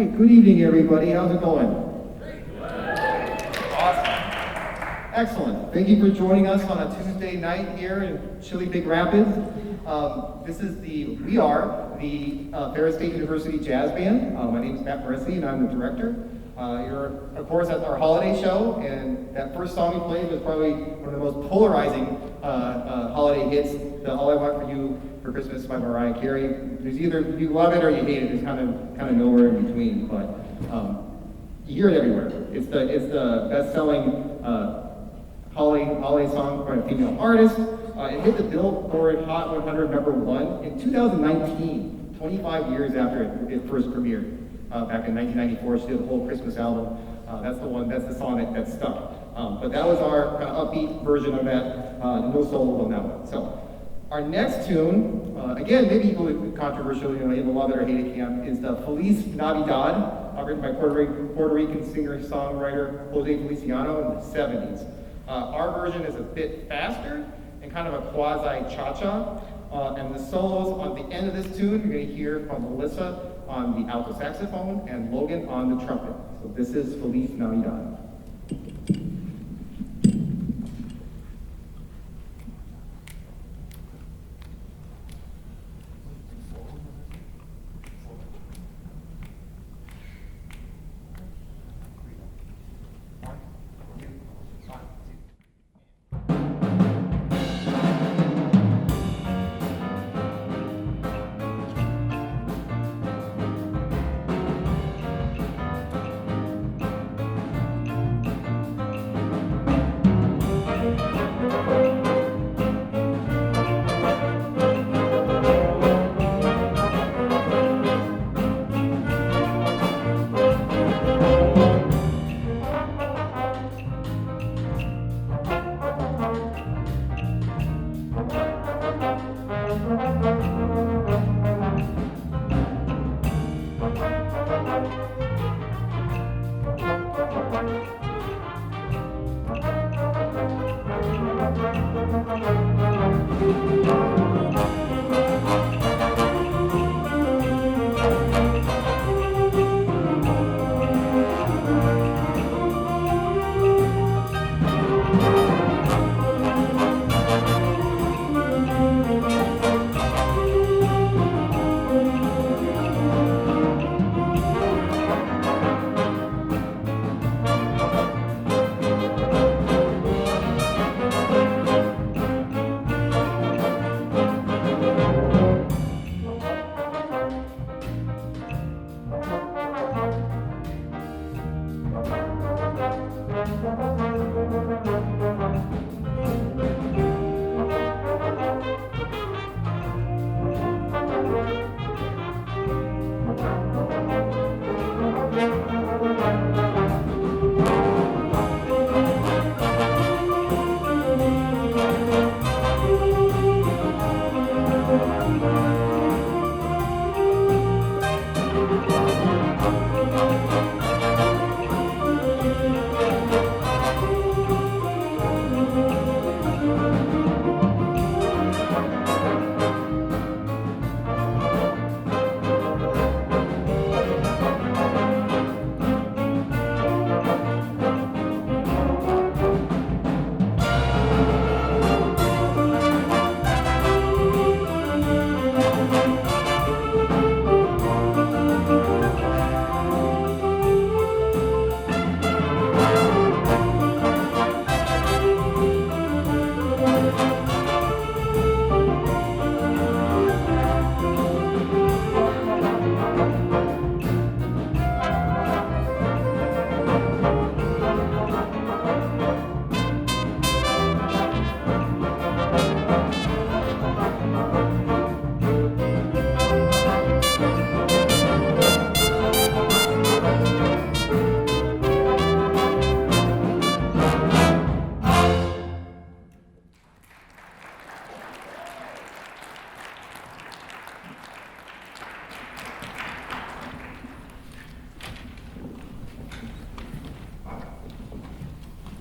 right, good evening, everybody. How's it going? Awesome. Excellent. Thank you for joining us on a Tuesday night here in chilly Big Rapids. We are the Ferris State University Jazz Band. My name is Matt Morrissey, and I'm the director. You're, of course, at our holiday show, and that first song we played was probably one of the most polarizing holiday hits, the All I Want for You for Christmas by Mariah, Carey. There's either you love it or you hate it. There's kind of nowhere in between, but you hear it everywhere. It's the best-selling holiday song by a female artist. It hit the Billboard Hot 100 #1 in 2019, 25 years after it first premiered. Back in 1994, she did the whole Christmas album. That's the song that stuck. But that was our kind of upbeat version of that. No solo on that one. So our next tune, again, maybe equally controversial, either love it or hate it camp, is the Feliz Navidad, written by Puerto Rican singer-songwriter Jose Feliciano in the 70s. Our version is a bit faster and kind of a quasi-cha-cha. And the solos on the end of this tune, you're going to hear from Melissa on the alto saxophone and Logan on the trumpet. So this is Feliz Navidad.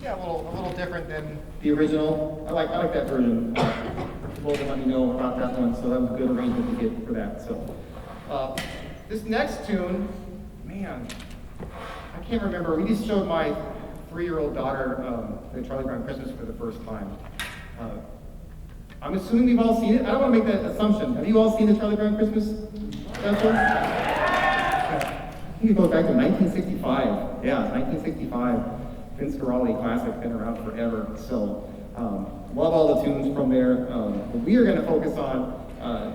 Yeah, a little different than the original. I like that version. Logan let me know about that one, so that was a good arrangement to get for that. So this next tune man, I can't remember. We just showed my 3-year-old daughter the Charlie Brown Christmas for the first time. I'm assuming we've all seen it. I don't want to make that assumption. Have you all seen the Charlie Brown Christmas special? I think it goes back to 1965. Yeah, 1965. Vince Guaraldi classic, been around forever. So, love all the tunes from there. But we are going to focus on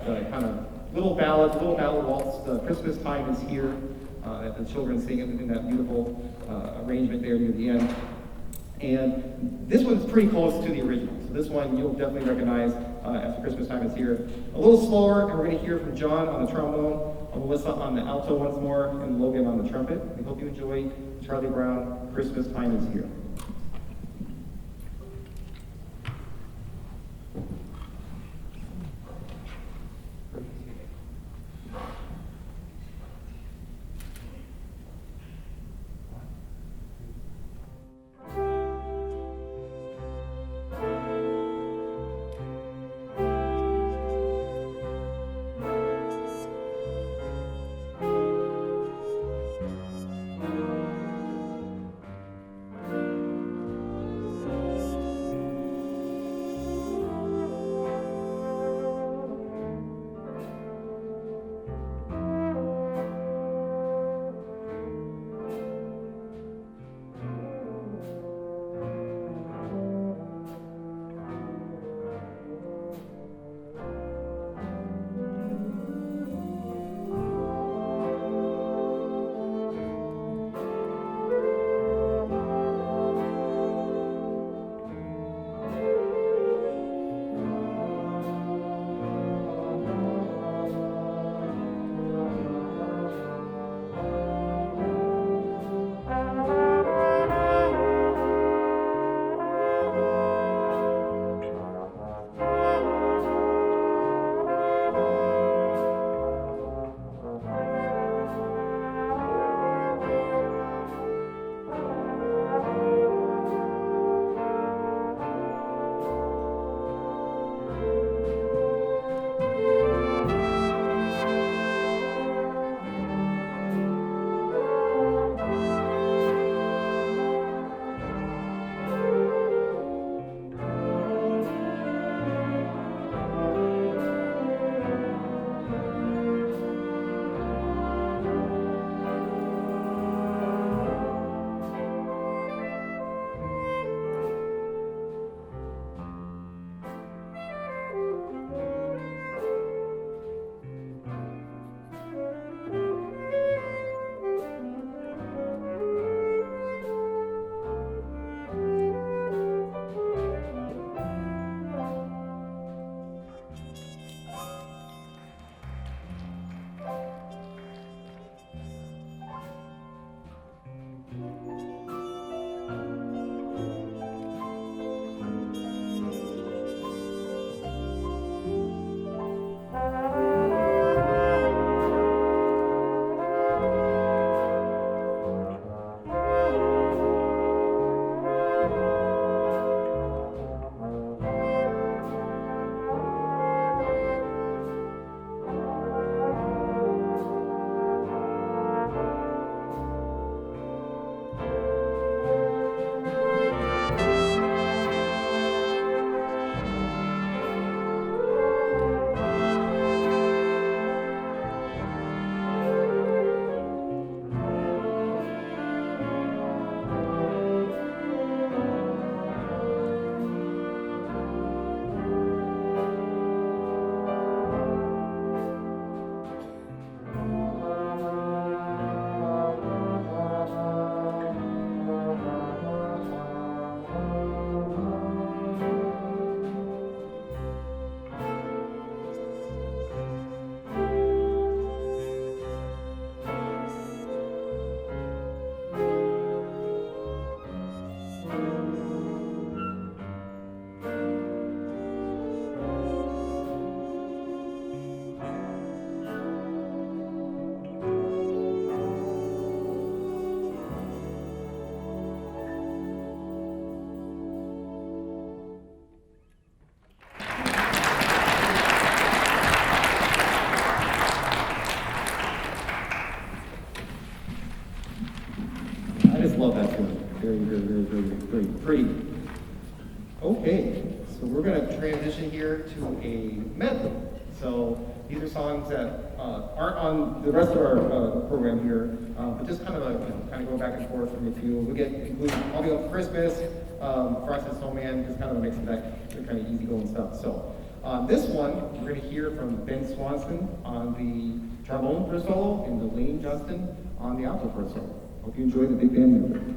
the kind of little ballad waltz. The Christmas Time Is Here, that the children sing in that beautiful arrangement there near the end. And this one's pretty close to the original. So this one you'll definitely recognize as the Christmas Time Is Here. A little slower, and we're going to hear from John on the trombone, Melissa on the alto once more, and Logan on the trumpet. We hope you enjoy Charlie Brown, Christmas Time Is Here. I just love that tune. Very, very, very, very, very pretty. Okay, so we're going to transition here to a medley. So these are songs that aren't on the rest of our program here, but just kind of kind of go back and forth from a few. We get included All the Up Christmas, Frosted Snowman, just kind of a mix of that kind of easygoing stuff. So this one, we're going to hear from Ben Swanson on the trombone first solo and Delaney Justin on the alto first solo. Hope you enjoy the big band number.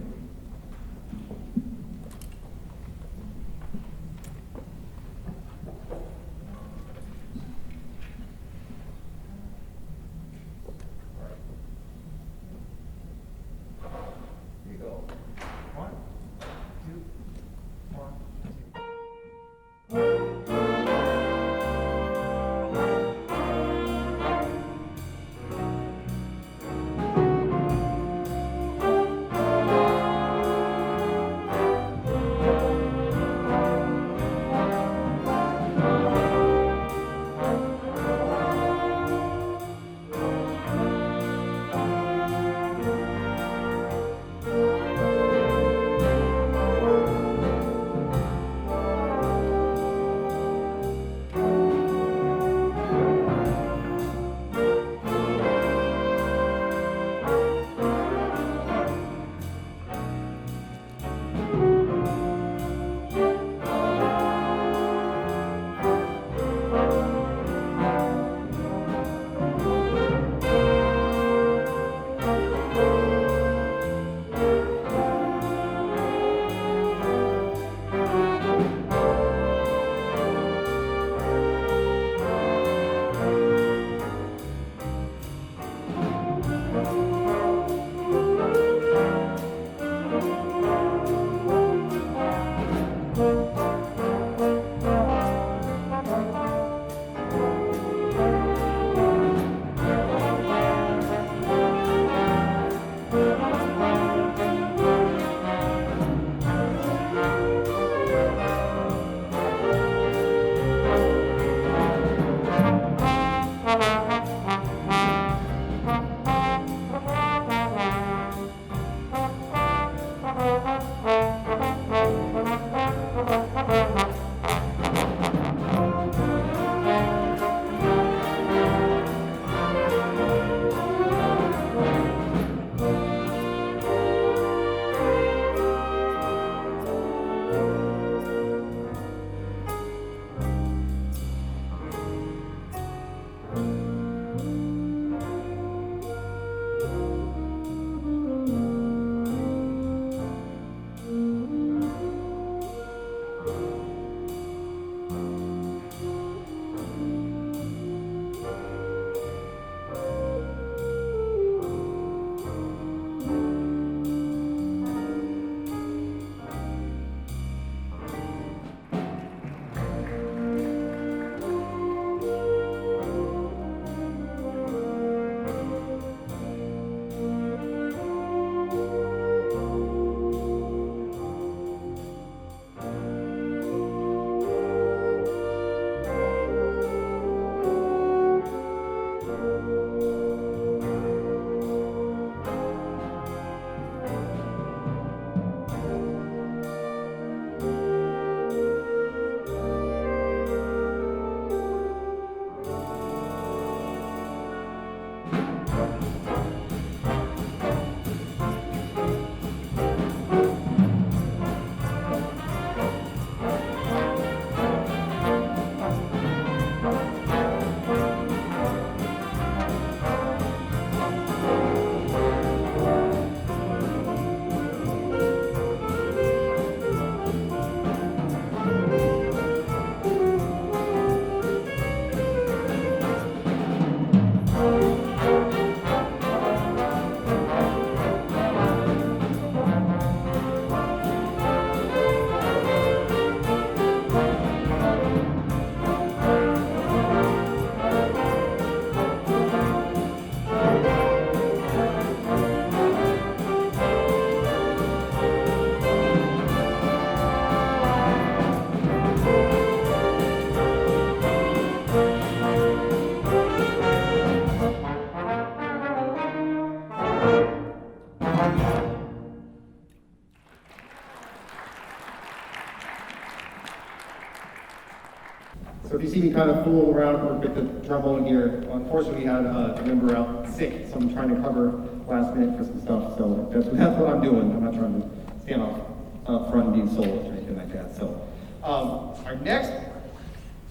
if you see me kind of fooling around with the trombone here, unfortunately, we had a member out sick, so I'm trying to cover last minute Christmas stuff. So that's what I'm doing. I'm not trying to stand up front and be solo or anything like that. So our next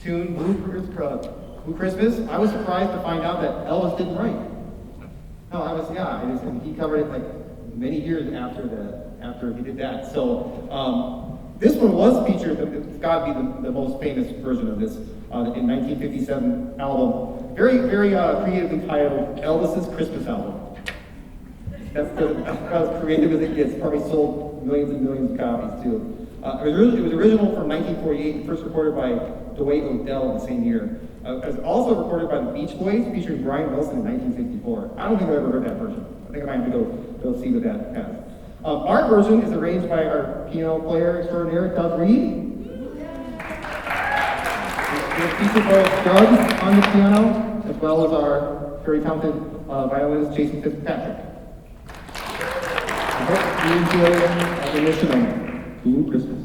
tune, Blue Christmas, I was surprised to find out that Elvis didn't write. No, he covered it like many years after he did that. So this one was featured, it's got to be the most famous version of this in 1957 album. Very, very creatively titled Elvis's Christmas Album. That's about as creative as it gets. Probably sold millions and millions of copies too. It was original from 1948, first recorded by Dwight Odell in the same year. It was also recorded by the Beach Boys, featuring Brian Wilson in 1964. I don't think I've ever heard that version. I think I might have to go see what that has. Our version is arranged by our piano player extraordinaire, Doug Reed. We'll feature both Doug on the piano, as well as our very talented violinist, Jason Fitzpatrick. I hope you enjoy the rendition of Blue Christmas.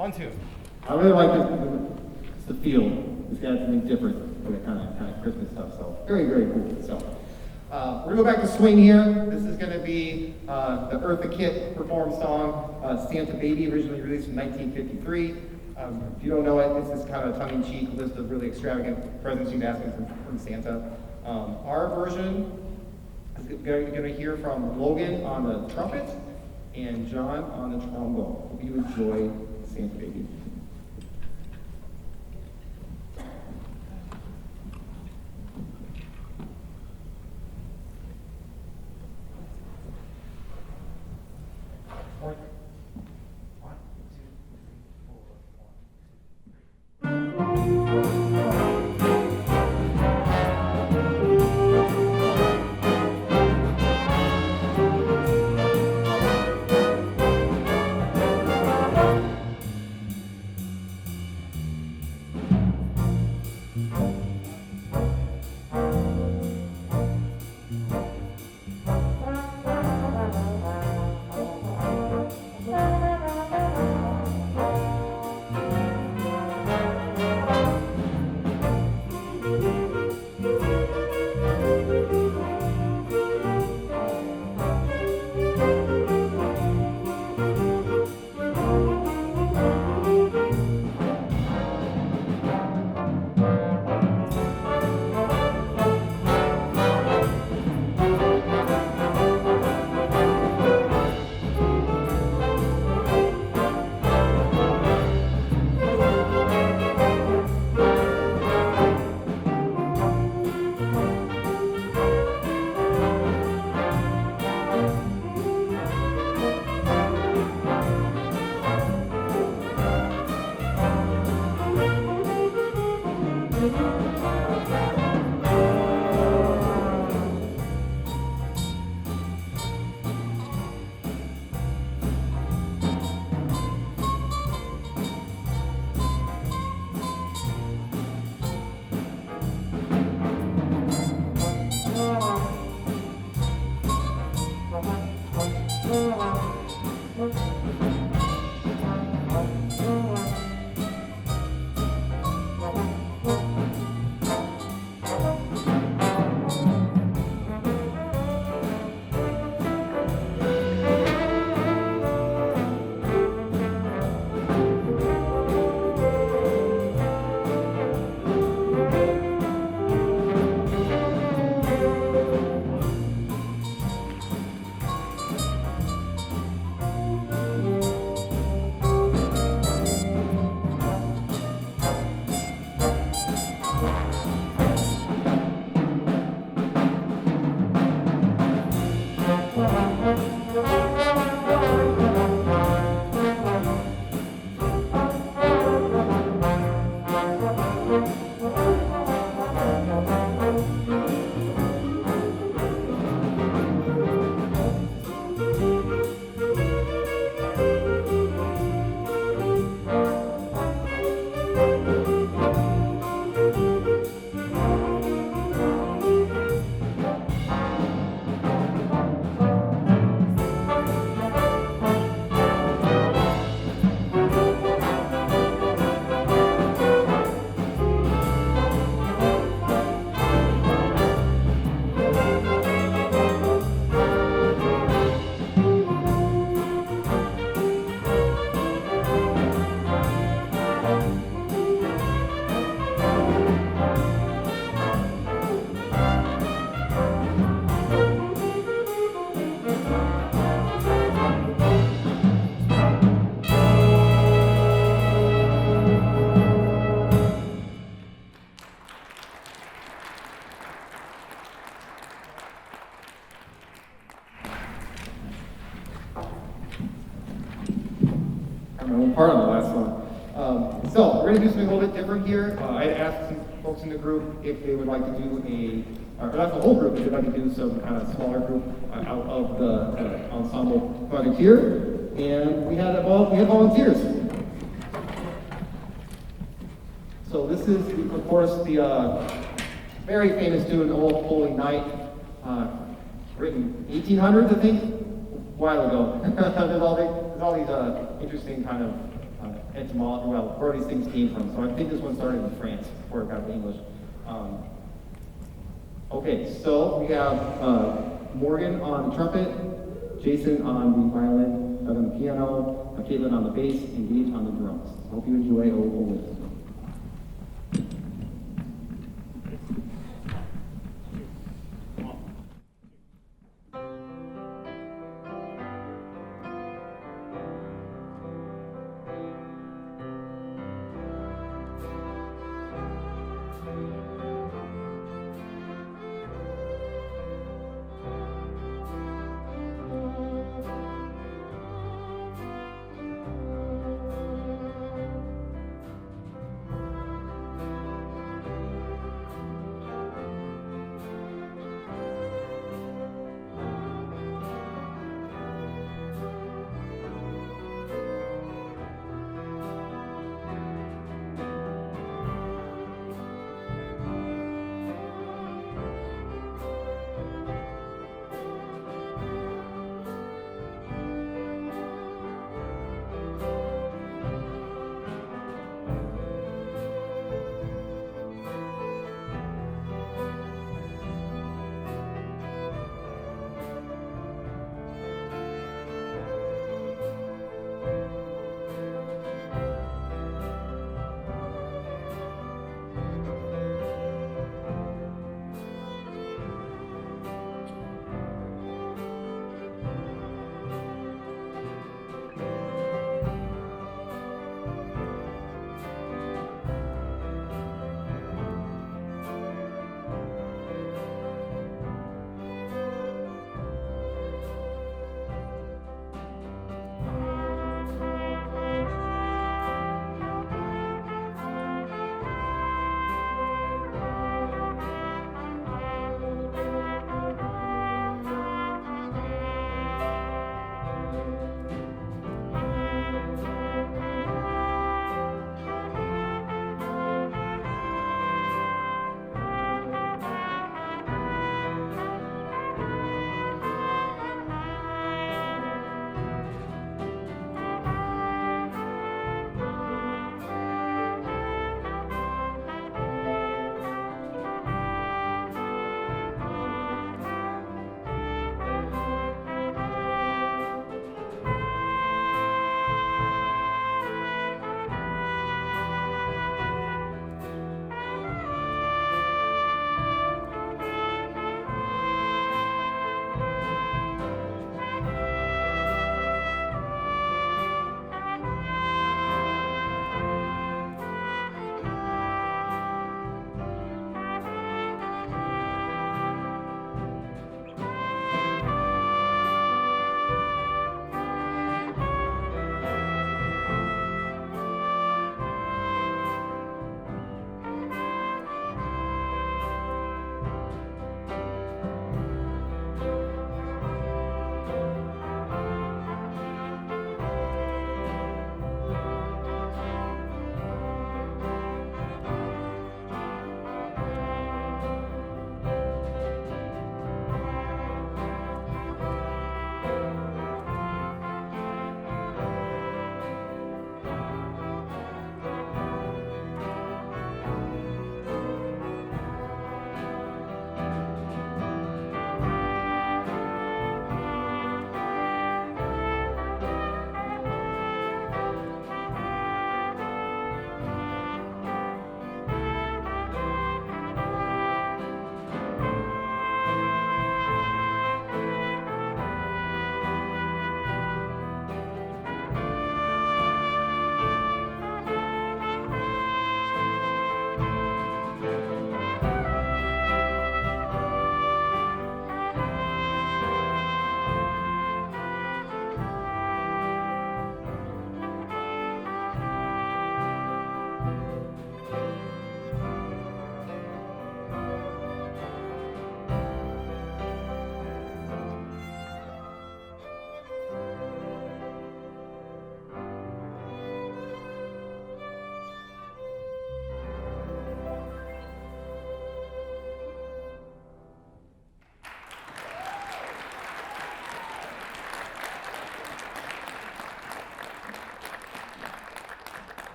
Fun tune. I really like the feel. It's got something different for the kind of Christmas stuff. So very, very cool. So we're gonna go back to swing here. This is gonna be the Eartha Kitt performed song, Santa Baby, originally released in 1953. If you don't know it, it's this kind of tongue-in-cheek list of really extravagant presents you'd ask from Santa. Our version is going to hear from Logan on the trumpet and John on the trombone. Hope you enjoy Santa Baby. Part on the last one. So we're going to do something a little bit different here. I asked some folks in the group if they would like to do or not the whole group, if they'd like to do some kind of smaller group out of the ensemble project here. And we had volunteers. So this is, of course, the very famous tune, "Old Holy Night," written 1800s, I think, a while ago. There's all these interesting kind of well, where these things came from. So I think this one started in France before it got to English. Okay, so we have Morgan on the trumpet, Jason on the violin, Doug on the piano, Caitlin on the bass, and Gage on the drums. Hope you enjoy Old.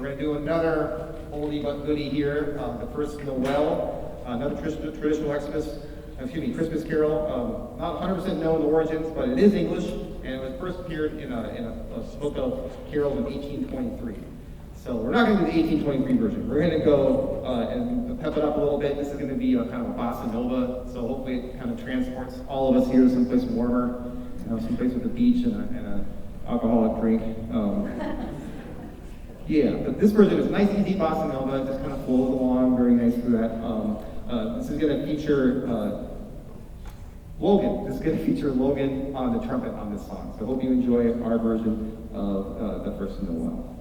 going to do another oldie but goodie here, the first Noel, another traditional Christmas carol. Not 100% known the origins, but it is English, and it was first appeared in a book of carols in 1823. So we're not going to do the 1823 version. We're going to go and pep it up a little bit. This is going to be a kind of a bossa nova, so hopefully it kind of transports all of us here to someplace warmer, someplace with a beach and an alcoholic drink. Yeah, but this version is nice, easy bossa nova. It just kind of flows along very nice through that. This is going to feature Logan. This is going to feature Logan on the trumpet on this song. So I hope you enjoy our version of the first Noel.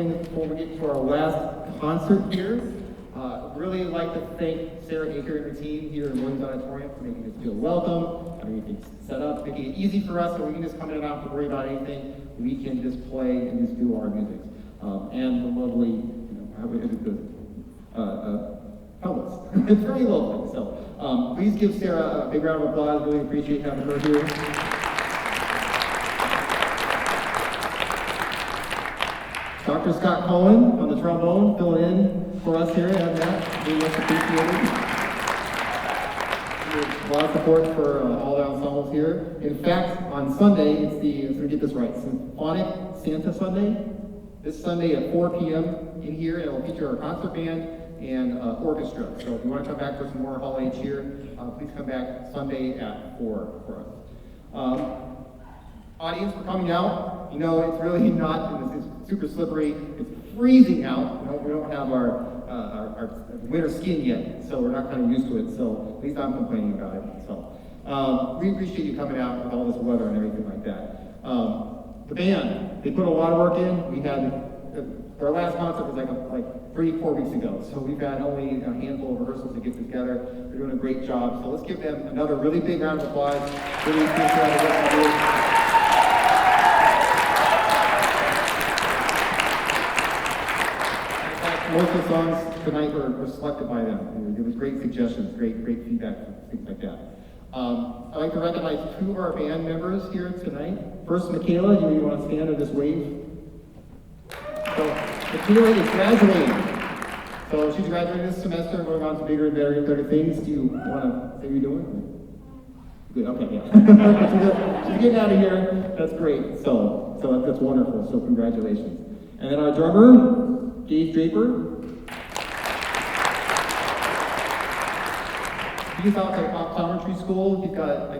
Before we get to our last concert here, really like to thank Sarah Aker and her team here in Williams Auditorium for making us feel welcome, having everything set up, making it easy for us so we can just come in and not have to worry about anything. We can just play and just do our music. And the lovely, Elvis. It's very lovely. So please give Sarah a big round of applause. Really appreciate having her here. Dr. Scott Cohen on the trombone, filling in for us here at that. Really much appreciated. A lot of support for all the ensembles here. In fact, on Sunday, let's get this right, Symphonic Santa Sunday. This Sunday at 4 p.m. in here, it will feature our concert band and orchestra. So if you want to come back for some more holiday cheer, please come back Sunday at 4 for us. Audience for coming out, it's really not, it's super slippery, it's freezing out. We don't have our our winter skin yet, so we're not kind of used to it. So at least I'm complaining about it. So we appreciate you coming out with all this weather and everything like that. The band, they put a lot of work in. We had our last concert was like 3-4 weeks ago, so we've had only a handful of rehearsals to get together. They're doing a great job, so let's give them another really big round of applause. Really appreciate what they do. In fact, most of the songs tonight were selected by them. It was great suggestions, great feedback, things like that. I'd like to recognize 2 of our band members here tonight. First, Michaela, you want to stand or just wave? So, Michaela is graduating. So she's graduating this semester and going on to bigger and better things. Do you want to say what you're doing? Good, okay, yeah. she's getting out of here. That's great. So that's wonderful. So congratulations. And then our drummer, Dave Draper. He's out at optometry school. He's got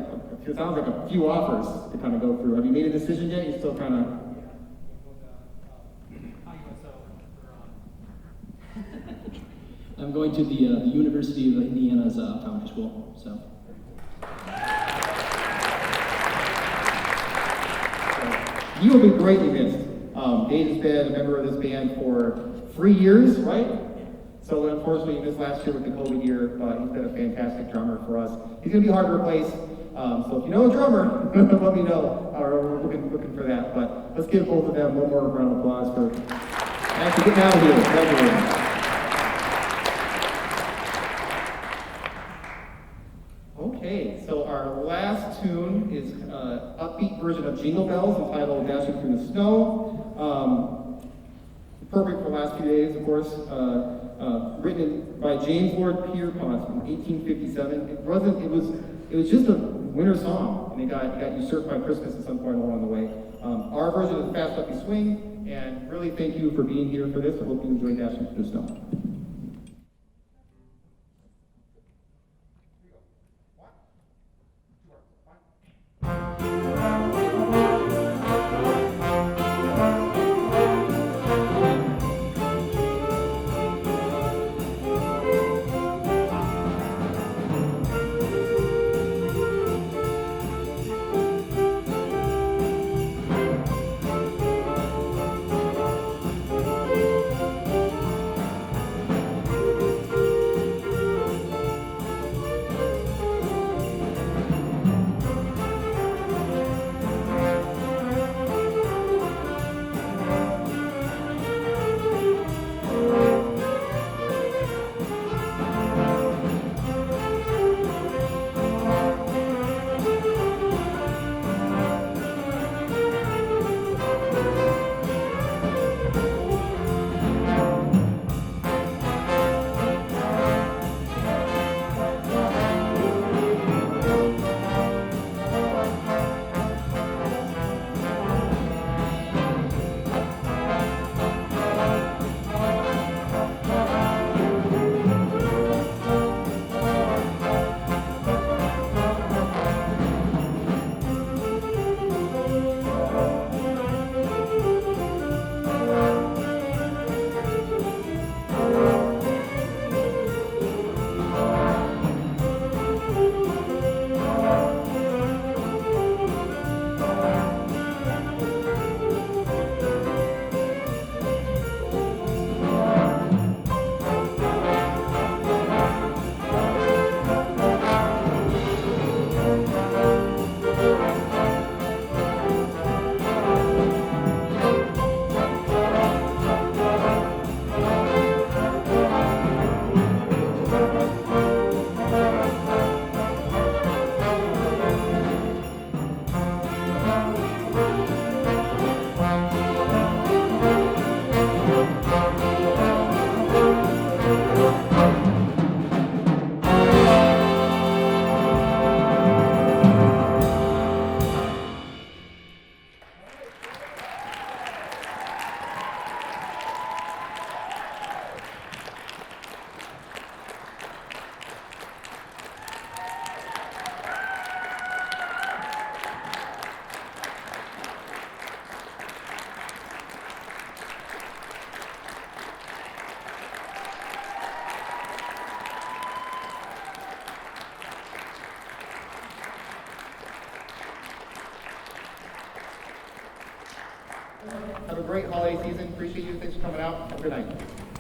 it sounds like a few offers to kind of go through. Have you made a decision yet? You're still kind of. I'm going to the University of Indiana's optometry school, so. You will be greatly missed. Dave has been a member of this band for 3 years, right? So unfortunately, this last year with the COVID year, he's been a fantastic drummer for us. He's going to be hard to replace. So if you know a drummer, let me know. We're looking for that. But let's give both of them one more round of applause for actually getting out of here. Graduating. Okay, so our last tune is an upbeat version of Jingle Bells entitled Dashing Through the Snow. Perfect for the last few days, of course. Written by James Lord Pierpont in 1857. It was just a winter song, and it got usurped by Christmas at some point along the way. Our version is Fast Up You Swing, and really thank you for being here for this. I hope you enjoyed Dashing Through the Snow. Have a great holiday season. Appreciate you. Thanks for coming out. Have a good night.